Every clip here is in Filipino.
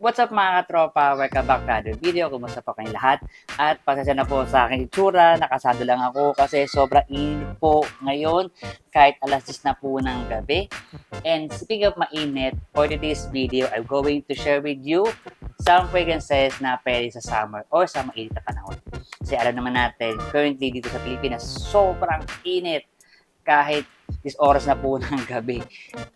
What's up mga katropa? Welcome back to another video. Kumusta po kayong lahat? At pasensya na po sa aking itsura. Nakasado lang ako kasi sobrang init po ngayon kahit alas 10 na po ng gabi. And speaking of mainit, for today's video, I'm going to share with you some fragrances na pwede sa summer or sa mainit na panahon. Kasi alam naman natin, currently dito sa Pilipinas, sobrang init kahit is oras na po ng gabi.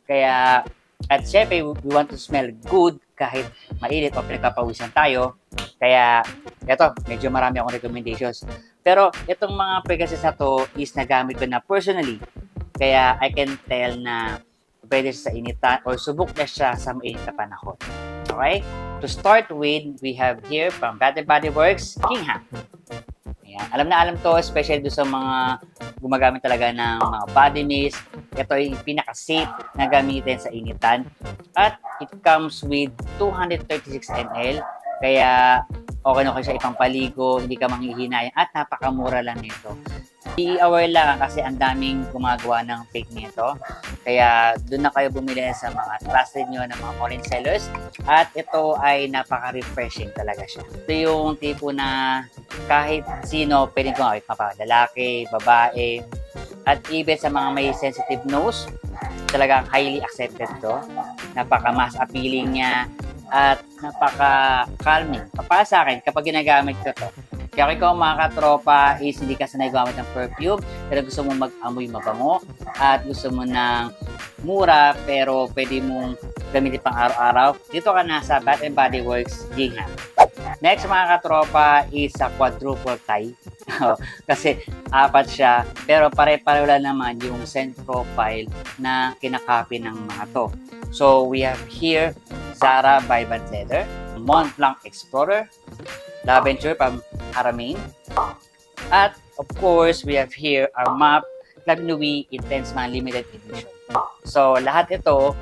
Kaya, at syempre, we want to smell good kahit mainit o pinagpapawisan tayo. Kaya, eto, medyo marami akong recommendations. Pero, itong mga fragrances na to is nagamit ko na personally. Kaya, I can tell na pwede siya sa initan or subok na siya sa mainit na panahon. Okay? To start with, we have here from Bath & Body Works, Gingham. Ayan. Alam na alam to, especially doon sa mga gumagamit talaga ng mga body mist. Ito ay pinaka-safe na gamitin sa initan. At it comes with 236 ml. Kaya okay na siya ipampaligo, hindi ka manghihinayang at napakamura lang nito. I-aware lang kasi ang daming gumagawa ng fake nito. Kaya doon na kayo bumili sa mga trusted nyo ng mga online sellers. At ito ay napaka-refreshing talaga siya. Ito yung tipo na kahit sino pwedeng gumamit, lalaki, babae, at even sa mga may sensitive nose, talagang highly accepted to. Napaka-mass appealing niya at napaka-calming. Para sa akin, kapag ginagamit ko to, kaya ikaw mga katropa is hindi ka sanay gumamit ng perfume, pero gusto mo mag-amoy mabango at gusto mo ng mura pero pwede mong gamitin pang araw-araw, dito ka na sa Bath & Body Works Gingham. Next mga katropa is sa quadruple tie. Kasi apat siya, pero pare-pareho lang naman yung scent profile na kinakopy ng mga to. So we have here Zara by Van Leather, Mont Blanc Explorer, Lavender from Haramain, at of course we have here our MAP Club Nui Intense Man Limited Edition. So lahat ito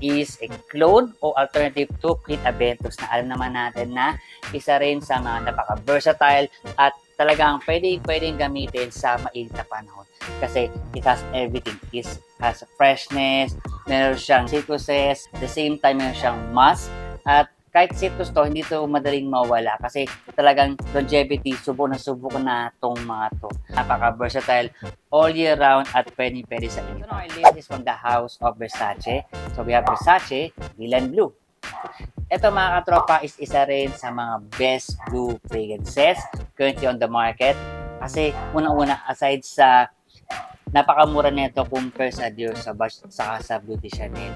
is a clone o alternative to Creed Aventus na alam naman natin na isa rin sa mga napaka-versatile at talagang pwedeng gamitin sa mainit na panahon. Kasi it has everything. It has freshness, meron siyang citruses, at the same time meron siyang musk, at kahit citrus to, hindi to madaling mawala kasi talagang longevity, subok na tong mga to. Napaka-versatile all year round at pwede sa inyo. So, our list is from the house of Versace. So, we have Versace, Milan Blue. Ito mga katropa is isa rin sa mga best blue fragrances currently on the market. Kasi unang-una, aside sa napakamura nito compare sa Dior Sauvage saka sa Beauty Chanel.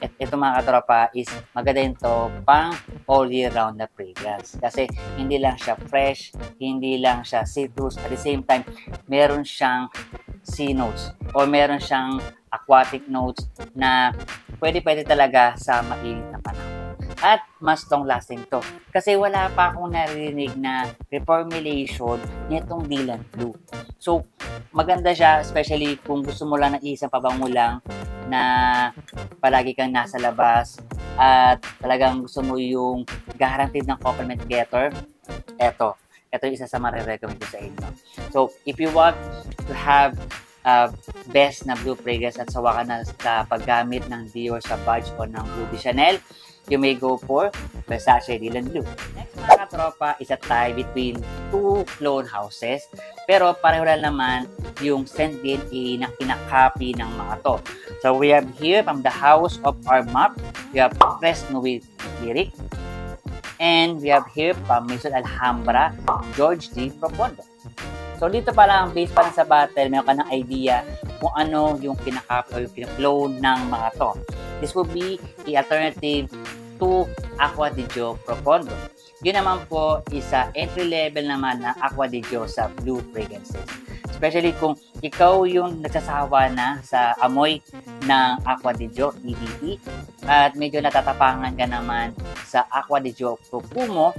Ito mga katropa is maganda ito pang all year round na fragrance. Kasi hindi lang siya fresh, hindi lang siya citrus, at the same time, meron siyang sea notes o meron siyang aquatic notes na pwede talaga sa mainit na panahon. At mas long lasting to. Kasi wala pa akong narinig na reformulation nitong Dylan Blue. So, maganda siya, especially kung gusto mo lang ng isang pabango lang na palagi kang nasa labas at talagang gusto mo yung guaranteed ng compliment getter. Ito yung isa sa marirecommend ko sa inyo. So, if you want to have best na blue fragrance at sawa ka na sa paggamit ng Dior Sauvage o ng Beauty Chanel, you may go for Versace Dylan Blue. Next mga katropa is a tie between two clone houses. Pero pareho lang naman yung scent din na kinakopy ng mga to. So we have here from the house of our MAP, we have Crest Nui Lyric. And we have here from Maison Alhambra, George D. Profondo. So dito pa lang, based pa lang sa bottle, meron ka ng idea kung ano yung kinakopy o yung kinaklone ng mga to. This would be the alternative to Acqua di Gio Profondo. Yun naman po isa entry level naman na Acqua di Gio sa blue fragrances. Especially kung ikaw yung nagsasawa na sa amoy ng Acqua di Gio, EDT, at medyo natatapangan ka naman sa Acqua di Gio Profumo.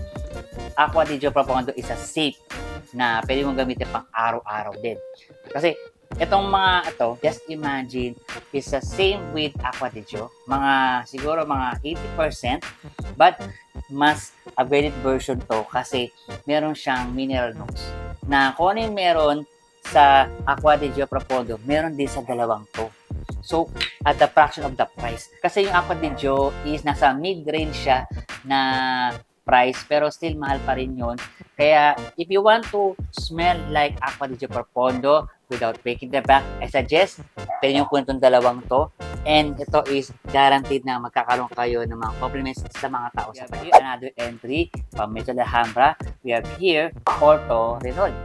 Acqua di Gio Profondo is a safe na pwede mong gamitin pang araw-araw din. Kasi Itong mga ito, just imagine, is the same with Aqua di Gio. Siguro mga 80%, but mas upgraded version to kasi meron siyang mineral notes. Na kung ano yung meron sa Aqua di Gio Profondo, meron din sa dalawang to. So, at the fraction of the price. Kasi yung Aqua di Gio is nasa mid-range siya na price, pero still mahal pa rin yun. Kaya, if you want to smell like Aqua di Gio Profondo without breaking the bank, I suggest, pwede nyo kunin itong dalawang to. And ito is guaranteed na magkakaroon kayo ng mga compliments sa mga tao. Sa here, another entry from Metro Alhambra. We have here, Porto Reynolds.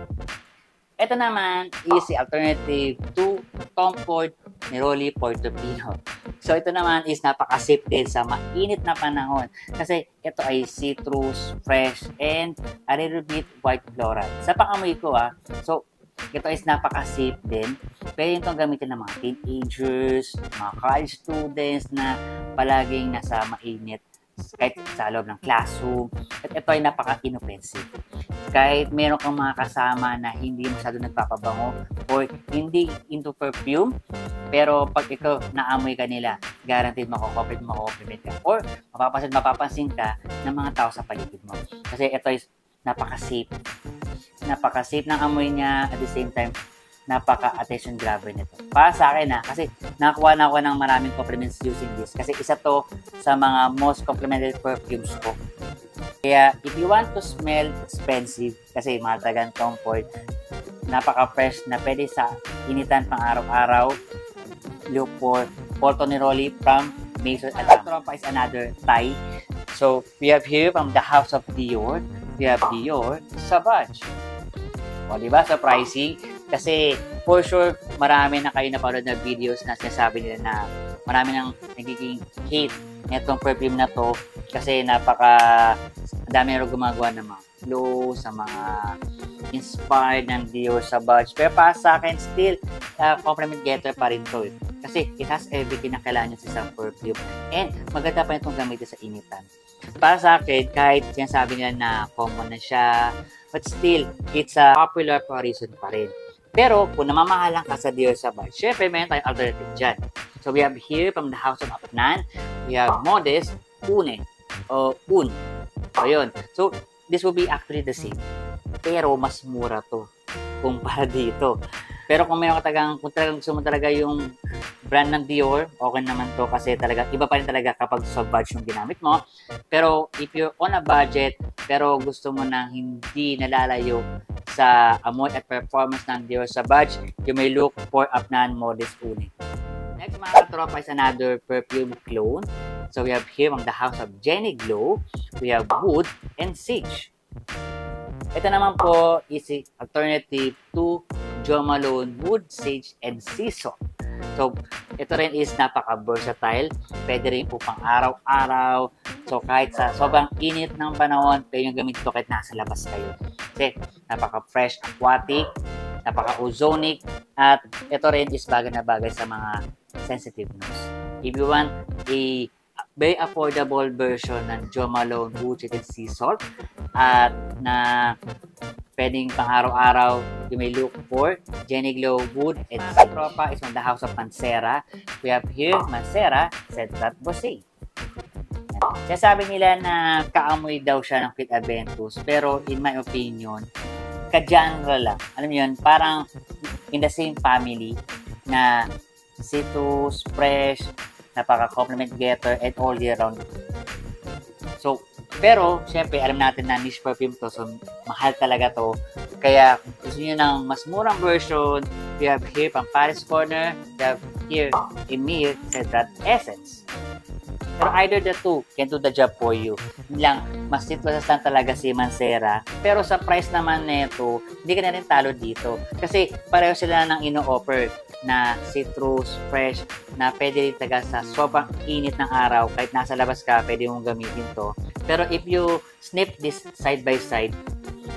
Ito naman is the alternative to Tom Ford Neroli Portofino. So ito naman is napaka-safe din sa mainit na panahon kasi ito ay citrus, fresh, and a little bit white floral. Sa pangamoy ko so ito is napaka-safe din. Pwede itong gamitin ng mga teenagers, mga college students na palaging nasa mainit kahit sa loob ng classroom. At ito ay napaka-inoffensive. Kahit meron kang mga kasama na hindi masyado nagpapabango or hindi into perfume, pero pag ikaw naamoy ka nila, guaranteed mako-compliment ka or mapapansin ka ng mga tao sa paligid mo. Kasi ito is napaka-safe. Napaka-safe ng amoy niya, at the same time, napaka-attention grabber nito. Para sa akin kasi nakuha na ako ng maraming compliments using this. Kasi isa to sa mga most complimented perfumes ko. Kaya, if you want to smell expensive, kasi mahal comfort, napaka-fresh na pwede sa initan pang araw-araw, look for Porto Neroli from Maison Alhambra. Tropa is another Thai. So, we have here from the House of Dior, we have Dior Sauvage. O, diba? Surprising. Kasi, for sure, marami na kayo napanood na videos na sinasabi nila na marami nang nagiging hate netong perfume na to kasi dami na gumagawa ng mga flow sa mga inspired ng Dior Sauvage. Pero para sa akin, still, compliment getter pa rin to. Kasi it has everything na kailangan nyo sa isang perfume. And maganda pa itong gamitin sa initan. Para sa akin, kahit sinasabi nila na common na siya, but still, it's a popular for a reason pa rin. Pero kung namamahalan ka sa Dior Sauvage, syempre meron tayong alternative dyan. So we have here from the House of Apnan, we have Modest Une o Un. So yun. So this will be actually the same. Pero mas mura to kumpara dito. Pero kung talagang gusto mo talaga yung brand ng Dior, okay naman to kasi talaga iba pa rin talaga kapag Sauvage yung ginamit mo. Pero if you're on a budget, pero gusto mo nang hindi nalalayo sa amoy at performance ng Dior Sauvage, you may look for Apnan Modest Une. Next mga katropa is another perfume clone. So we have here from the House of Jenny Glow, we have Wood and Sage. Ito naman po is alternative to Jo Malone Wood, Sage, and Sea Salt. So ito rin is napaka-versatile. Pwede rin po pang araw-araw. So kahit sa sobrang init ng panahon, pwede nyo gamitin ito kahit nasa labas kayo. Kasi napaka-fresh, aquatic, napaka-ozonic, at ito rin is bagay na bagay sa mga sensitive nose. If you want a very affordable version ng Jo Malone Wood, Sage, and Sea Salt at na pwedeng pang araw-araw, you may look for Jenny Glow Wood and Sea Salt. Tropa is from the House of Mancera. We have here Mancera Cedrat Bosé. Sabi nila na kaamoy daw siya ng Kit Aventus, pero in my opinion, ka-genre lang. Alam mo yun, parang in the same family na citrus, fresh, napaka-compliment getter, and all year round. So, pero, syempre, alam natin na niche perfume to, so mahal talaga to. Kaya, gusto nyo ng mas murang version, we have here from Paris Corner, we have here Emir Cedrat Essence. Pero either the two can do the job for you. Hindi lang, mas citrus lang talaga si Mancera. Pero sa price naman nito, hindi ka na rin talo dito. Kasi pareho sila ng ino-offer na citrus, fresh, na pwede rin taga sa sobrang init ng araw. Kahit nasa labas ka, pwede mong gamitin to. Pero if you snip this side by side,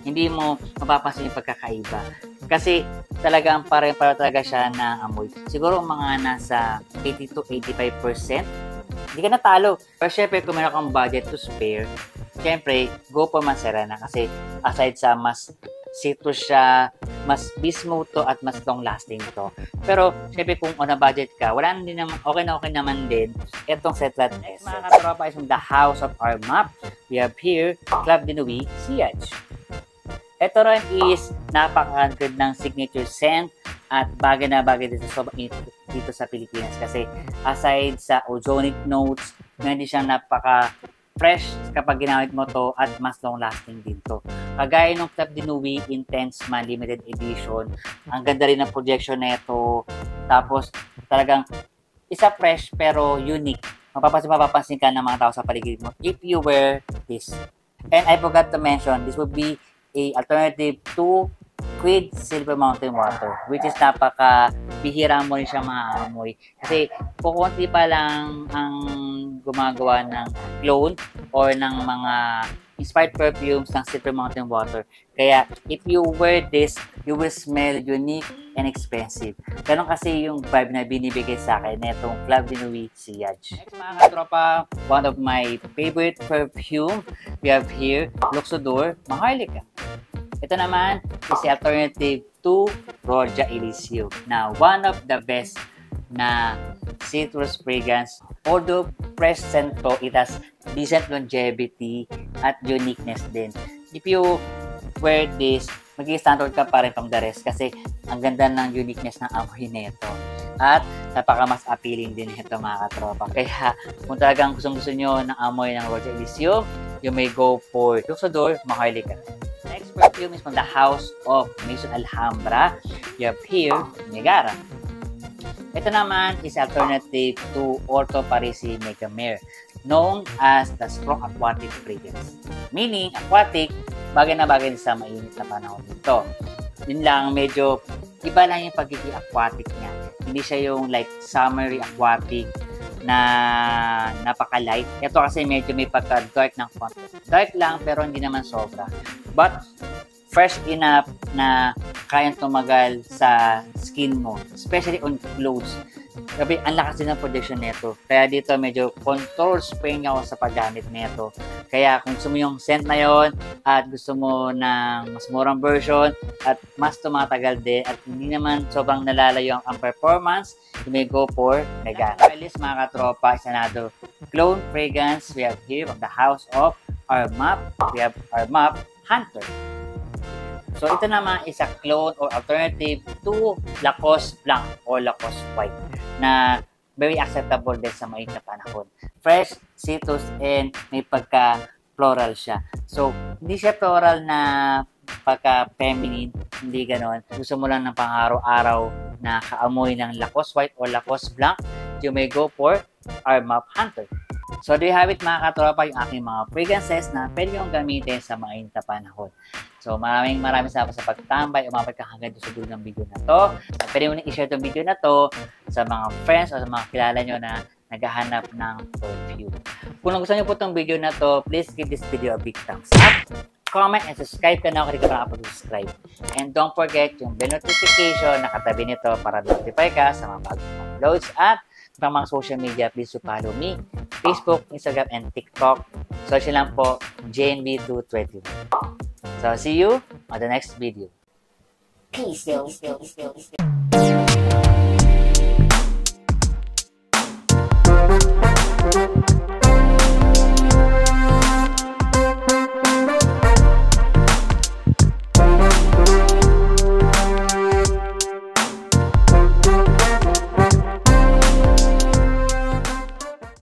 hindi mo mapapansin yung pagkakaiba. Kasi talagang pareho talaga siya na amoy. Siguro mga nasa 80 to 85%. Hindi ka natalo. Pero syempre, kung meron kang budget to spare, syempre, go for Mancera na. Kasi aside sa mas citrus siya, mas smooth to at mas long-lasting to. Pero, syempre kung on a budget ka, wala na din naman, okay naman din itong Setlat S. Mga katropa is the house of our map. We have here, Club de Nuit Siege. Ito rin is napaka-good ng signature scent at bagay na bagay dito sa Pilipinas kasi aside sa ozonic notes, hindi siyang napaka-fresh kapag ginamit mo to at mas long-lasting din to. Kagaya ng Club de Nuit Intense Man Limited Edition, ang ganda rin ng projection nito. Tapos talagang isa fresh pero unique. Mapapansin ka ng mga tao sa paligid mo if you wear this. And I forgot to mention, this would be a alternative to Quicksilver Mountain Water, which is napaka-bihira mo rin siya maamoy. Kasi kukunti pa lang ang gumagawa ng clone or ng mga inspired perfumes ng Silver Mountain Water. Kaya, if you wear this, you will smell unique and expensive. Ganon kasi yung vibe na binibigay sa akin netong Club de Nuit Siege. Next mga katropa, one of my favorite perfume we have here, Luxodor Maharlika. Ito naman is the alternative to Roja Elysium. Now, one of the best na citrus fragrance. Although fresh scent to, it has decent longevity at uniqueness din. If you wear this, mag-i-standard ka pa rin from the rest kasi ang ganda ng uniqueness ng amoy nito. At napaka mas appealing din ito mga katropa. Kaya kung talagang gusto nyo ng amoy ng Roja Elysium, you may go for Luxodor Maharlika. Next perfume is from the house of Maison Alhambra. You have here, Megara. Ito naman is alternative to Orto Parisi Megamere, known as the strong aquatic fragrance. Meaning, aquatic, bagay na bagay sa mainit na panahon nito. Yun lang, medyo iba lang yung pagiging aquatic niya. Hindi siya yung like summery aquatic na napaka-light. Ito kasi medyo may pagka-dark ng konti. Dark lang pero hindi naman sobra. But fresh enough na kayang tumagal sa skin mo, especially on clothes. Grabe, ang lakas din ng projection nito. Kaya dito medyo control spring ako sa paggamit nito. Kaya kung gusto mo yung scent na yon at gusto mo ng mas murang version at mas tumatagal din at hindi naman sobrang nalalayo ang performance, you may go for Megara. At mga katropa, is another clone fragrance we have here from the house of our map. We have our map Hunter. So, ito naman is a clone or alternative to Lacoste Blanc or Lacoste White na very acceptable din sa mainit na panahon. Fresh, citrus, and may pagka-floral siya. So, hindi siya floral na pagka-feminine, hindi ganon. Gusto mo lang ng pang-araw-araw na kaamoy ng Lacoste White or Lacoste Blanc, you may go for our Map Hunter. So, do you have it mga katropa yung aking mga fragrances na pwede yung gamitin sa mainit na panahon. So, maraming salamat sa pagtambay. Umabot ka hanggang sa dulo ng video na to. At pwede mo na i-share itong video na to sa mga friends o sa mga kilala nyo na naghahanap ng perfume. Kung gusto nyo po itong video na to, please give this video a big thumbs up. Comment and subscribe ka na kung hindi ka nakapag-subscribe. And don't forget yung bell notification na katabi nito para notify ka sa mga bagong uploads. At sa mga social media, please follow me. Facebook, Instagram, and TikTok. Search lang po, JNB221. So, see you on the next video. Peace.